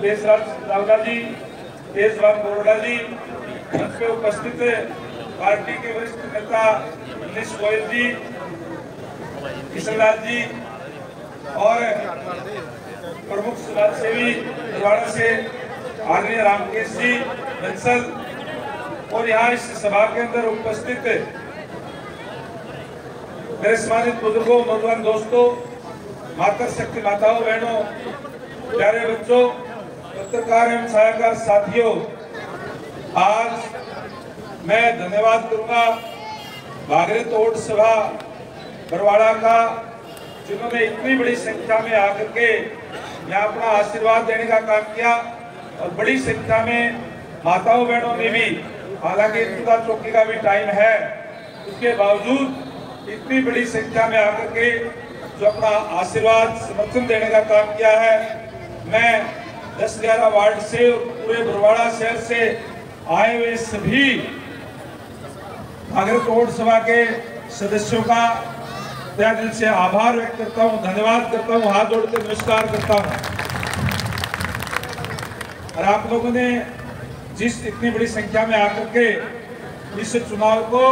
देशराज रावला जी, तेजवान बोरडा जी, मंच पे उपस्थित पार्टी के वरिष्ठ नेता मनीष गोयल जी, किशनलाल जी और प्रमुख समाज सेवी बरवाड़ा से आदरणीय रामकेश जी बंसल और यहाँ इस सभा के अंदर उपस्थित मेरे सम्मानित बुजुर्गों, नौजवान दोस्तों, माता शक्ति माताओं, बहनों, प्यारे बच्चों, पत्रकार एवं सहायकार साथियों, आज मैं धन्यवाद करूंगा भागीरथ ओट सभा बरवाड़ा का, जिन्होंने इतनी बड़ी संख्या में आकर के यहाँ अपना आशीर्वाद देने का काम किया और बड़ी संख्या में माताओं बहनों ने भी, हालांकि इंतजार चौकी का भी टाइम है, उसके बावजूद इतनी बड़ी संख्या में आकर के जो अपना आशीर्वाद समर्थन देने का काम किया है। मैं 10-11 वार्ड से और पूरे बरवाड़ा शहर से आए हुए सभी भागीरथ ओट सभा के सदस्यों का तहे दिल से आभार व्यक्त करता हूं, धन्यवाद करता हूं, हाथ जोड़कर नमस्कार करता हूं। और आप लोगों ने जिस इतनी बड़ी संख्या में आकर के इस चुनाव को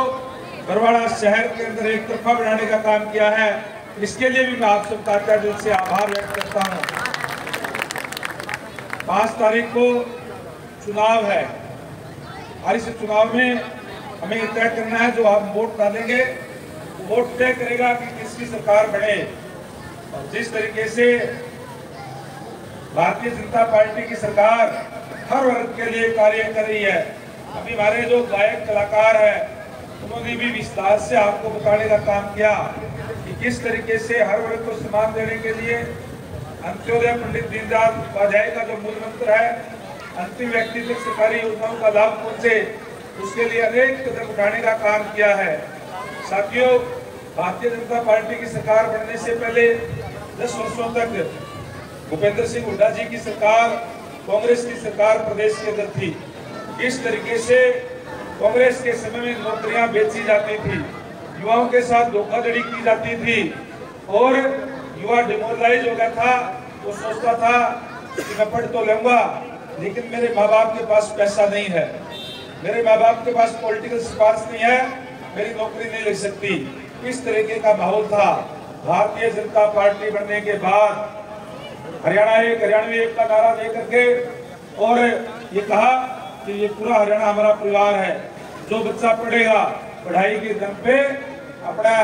बरवाड़ा शहर के अंदर एक तरफा बनाने का काम किया है, इसके लिए भी मैं आप सबका तहे दिल से आभार व्यक्त करता हूं। 5 तारीख को चुनाव है और इस चुनाव में हमें ये तय करना है, जो आप वोट डालेंगे वोट तय करेगा कि किसकी सरकार बने। और जिस तरीके से भारतीय जनता पार्टी की सरकार हर वर्ग के लिए कार्य कर रही है, अभी हमारे जो गायक कलाकार हैं उन्होंने भी विस्तार से आपको बताने का काम किया कि किस तरीके से हर वर्ग को सम्मान देने के लिए अंत्योदय पंडित दीनदयाल उपाध्याय का जो मूल मंत्र है, अंतिम व्यक्ति तक सरकारी योजनाओं का लाभ पहुंचे, उसके लिए अनेक कदम उठाने का काम किया है। साथियों, भारतीय जनता पार्टी की सरकार बनने से पहले 10 वर्षों तक भूपेंद्र सिंह हुड्डा जी की सरकार, कांग्रेस की सरकार प्रदेश के अंदर थी। इस तरीके से कांग्रेस के समय में नौकरियां बेची जाती थी, युवाओं के साथ धोखाधड़ी की जाती थी और युवा डिमोरलाइज हो गया था। वो सोचता था कि मैं पढ़ तो लूंगा लेकिन मेरे माँ बाप के पास पैसा नहीं है, मेरे माँ बाप के पास पॉलिटिकल सिफारिश नहीं है, मेरी नौकरी नहीं लग सकती। इस तरीके का माहौल था। भारतीय जनता पार्टी बनने के बाद हरियाणा एक, हरियाणवी एक का नारा दे करके और ये कहा कि ये पूरा हरियाणा हमारा परिवार है, जो बच्चा पढ़ेगा पढ़ाई के दम पे अपना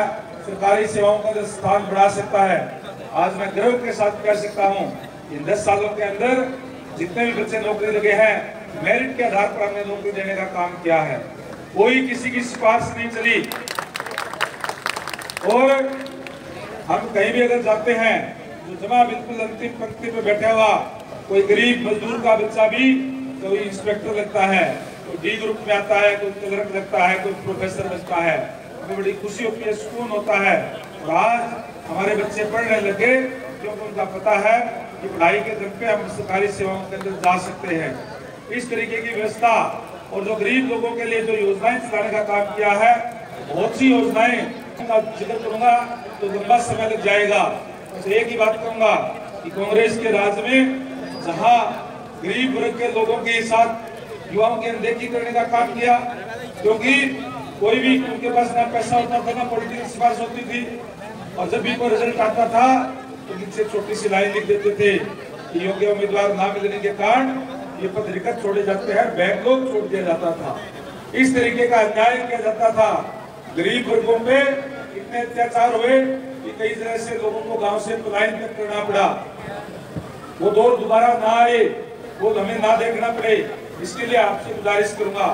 सरकारी सेवाओं का स्थान बढ़ा सकता है। आज मैं गर्व के साथ कह सकता हूँ, इन 10 सालों के अंदर जितने भी बच्चे नौकरी लगे हैं, मेरिट के आधार पर हमने नौकरी देने का काम किया है, कोई किसी की सिफारिश नहीं चली। और हम कहीं भी अगर जाते हैं तो जमा बिल्कुल अंतिम पंक्ति पे बैठा हुआ कोई गरीब मजदूर का बच्चा भी कोई इंस्पेक्टर लगता है, कोई डी ग्रुप में आता है, कोई क्लर्क लगता है, कोई प्रोफेसर लगता है, हमें बड़ी खुशी होती है, सुकून होता है। और आज हमारे बच्चे पढ़ने लगे क्योंकि उनका पता है कि पढ़ाई के दम पे हम सरकारी सेवाओं के अंदर जा सकते हैं। इस तरीके की व्यवस्था और जो गरीब लोगों के लिए जो योजनाएं चलाने का काम किया है, बहुत सी योजनाएं का जिक्र करूंगा तो लंबा समय लग जाएगा। तो एक ही बात कहूंगा कि कांग्रेस के राज में जहां गरीब वर्ग के लोगों के साथ युवाओं की अनदेखी करने का काम किया, क्योंकि कोई भी उनके पास ना पैसा होता था, ना पॉलिटिकल सिफारिश होती थी, और जब भी कोई रिजल्ट आता था तो नीचे छोटी सी लाइन लिख देते थे कि योग्य उम्मीदवार ना मिलने के कारण ये पद रिक्त छोड़े जाते हैं, बैकलॉग छोड़ दिया जाता था। इस तरीके का अन्याय किया जाता था। गरीब वर्गों पे इतने अत्याचार हुए कि कई तरह से लोगों को गांव से पलायन तक करना पड़ा। वो दौर दोबारा ना आए, वो हमें ना देखना पड़े, इसके लिए आपसे गुजारिश करूंगा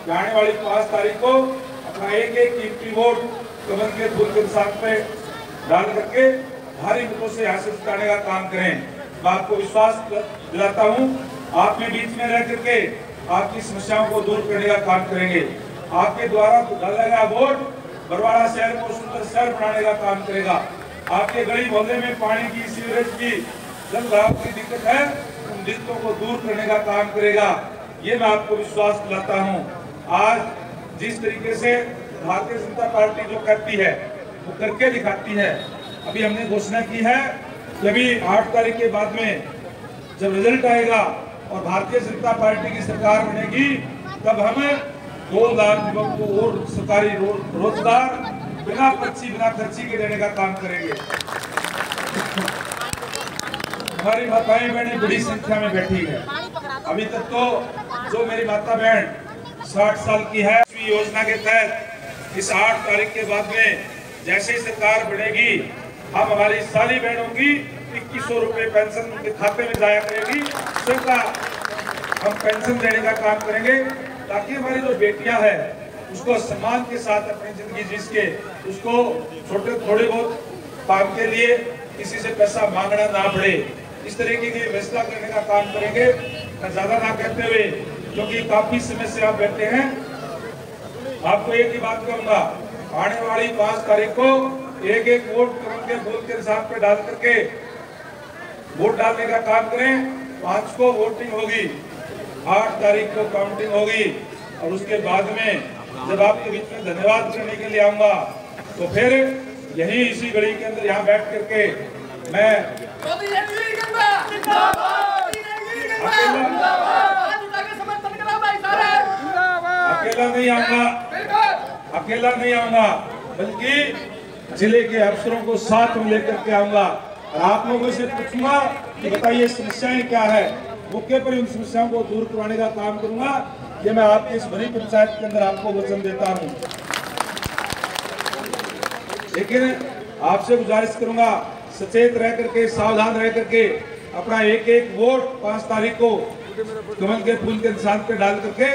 कि आने वाली 5 तारीख को अपना एक कीमती वोट कमल के फूल के साथ में डाल करके भारी मतों से हासिल जिताने का काम करें। मैं आपको विश्वास दिलाता हूँ, आप में बीच में रह करके आपकी समस्याओं को दूर करने का काम करेंगे। आपके द्वारा डाला गया वोट बरवाड़ा शहर को सुंदर शहर बनाने का काम करेगा। आपके गली मोहल्ले में पानी की, सीवरेज की, जल लाभ की दिक्कत है, उन दिक्कतों को दूर करने का काम करेगा। ये मैं आपको विश्वास दिलाता हूँ। आज जिस तरीके से भारतीय जनता पार्टी जो करती है वो करके दिखाती है। अभी हमने घोषणा की है कि अभी 8 तारीख के बाद में जब रिजल्ट आएगा और भारतीय जनता पार्टी की सरकार बनेगी, तब हम 2 लाख युवक को और सरकारी रोजगार बिना पर्ची बिना खर्ची के देने का काम करेंगे। हमारी माताएं बहनें बड़ी संख्या में बैठी है। अभी तक तो जो मेरी माता बहन 60 साल की है, इस योजना के तहत इस 8 तारीख के बाद में जैसे ही सरकार बढ़ेगी, हम हमारी सारी बहनों की 2100 रुपए पेंशन उनके खाते में जाया करेगी। सरकार हम पेंशन देने का काम करेंगे ताकि हमारी जो बेटियां हैं उसको सम्मान के साथ अपनी जिंदगी जी के, उसको थोड़े बहुत काम के लिए किसी से पैसा मांगना ना पड़े, इस तरीके की व्यवस्था करने का काम करेंगे। मैं ज्यादा ना कहते हुए, क्योंकि काफी समय से आप बैठे हैं, आपको एक ही बात कहूंगा, आने वाली 5 तारीख को एक वोट के बूथ के हिसाब पे डाल करके वोट डालने का काम करें। 5 को वोटिंग होगी, 8 तारीख को काउंटिंग होगी, और उसके बाद में जब आपके बीच में धन्यवाद करने के लिए आऊंगा, तो फिर यही इसी घड़ी के अंदर यहाँ बैठ करके मैं अकेला नहीं आऊंगा, बल्कि जिले के अफसरों को साथ में लेकर के आऊंगा और आप लोगों से पूछूंगा कि बताइए समस्याएं क्या है। मौके पर उन समस्याओं को दूर करवाने का काम करूंगा। ये मैं आपके इस बड़ी पंचायत के अंदर आपको वचन देता हूं। लेकिन आपसे गुजारिश करूंगा, सचेत रह करके, सावधान रह करके अपना एक वोट 5 तारीख को कमल के फूल के निशान पे डाल करके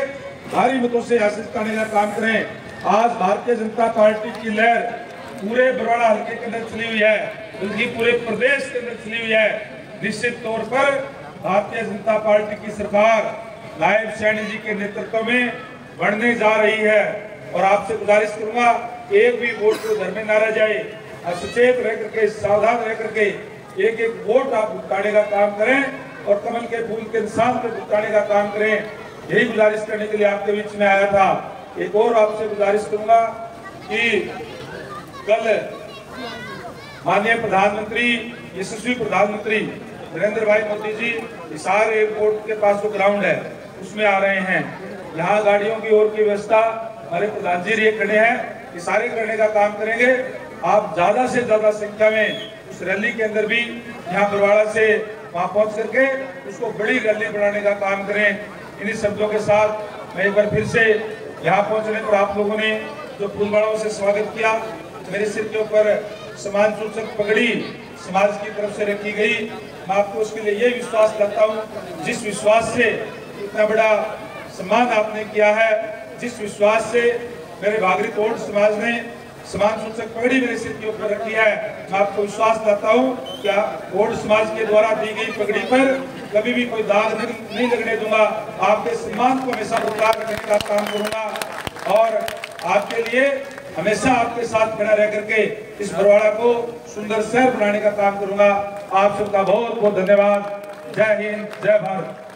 भारी मतों से हासिल करने का काम करें। आज भारतीय जनता पार्टी की लहर पूरे बरवाड़ा हल्के के अंदर चली हुई है, बल्कि पूरे प्रदेश के अंदर चली हुई है। निश्चित तौर पर भारतीय जनता पार्टी की सरकार नायब सैनी जी के नेतृत्व में बढ़ने जा रही है, और आपसे गुजारिश करूंगा एक भी वोट को घर में न रह जाए, और सचेत रह करके, सावधान रह करके एक वोट आप भुगताने का काम करें और कमल के फूल के निशान पे भुगताने का काम करें। यही गुजारिश करने के लिए आपके बीच में आया था। एक और आपसे गुजारिश करूंगा कि कल माननीय प्रधानमंत्री, यशस्वी प्रधानमंत्री नरेंद्र भाई मोदी जी हिसार एयरपोर्ट के पास जो ग्राउंड है उसमें आ रहे हैं। यहाँ गाड़ियों की और की व्यवस्था हमारे प्रधान जी ये खड़े हैं, ये सारे करने का काम करेंगे। आप ज्यादा से ज्यादा संख्या में उस रैली के अंदर भी यहाँ बरवाड़ा से वहां पहुंच करके उसको बड़ी रैली बनाने का काम करें। इन्हीं शब्दों के साथ मैं एक बार फिर से यहाँ पहुंचने पर आप लोगों ने जो फूलमालाओं से स्वागत किया, मेरे सिर के ऊपर सम्मान सूचक पगड़ी समाज की तरफ से रखी गई। मैं आपको उसके लिए ये विश्वास करता हूँ, जिस विश्वास से इतना बड़ा सम्मान आपने किया है, जिस विश्वास से मेरे भागरी तोड़ समाज ने सम्मान सूचक पगड़ी मेरे सिर के ऊपर रखी है, मैं आपको विश्वास करता हूँ कि तोड़ समाज के द्वारा दी गई पगड़ी पर कभी भी कोई दाग नहीं लगने दूंगा। आपके सम्मान को हमेशा बरकरार रखने का काम करूंगा और आपके लिए हमेशा आपके साथ खड़ा रह करके इस बरवाड़ा को सुंदर शहर बनाने का काम करूंगा। आप सबका बहुत बहुत धन्यवाद। जय हिंद, जय भारत।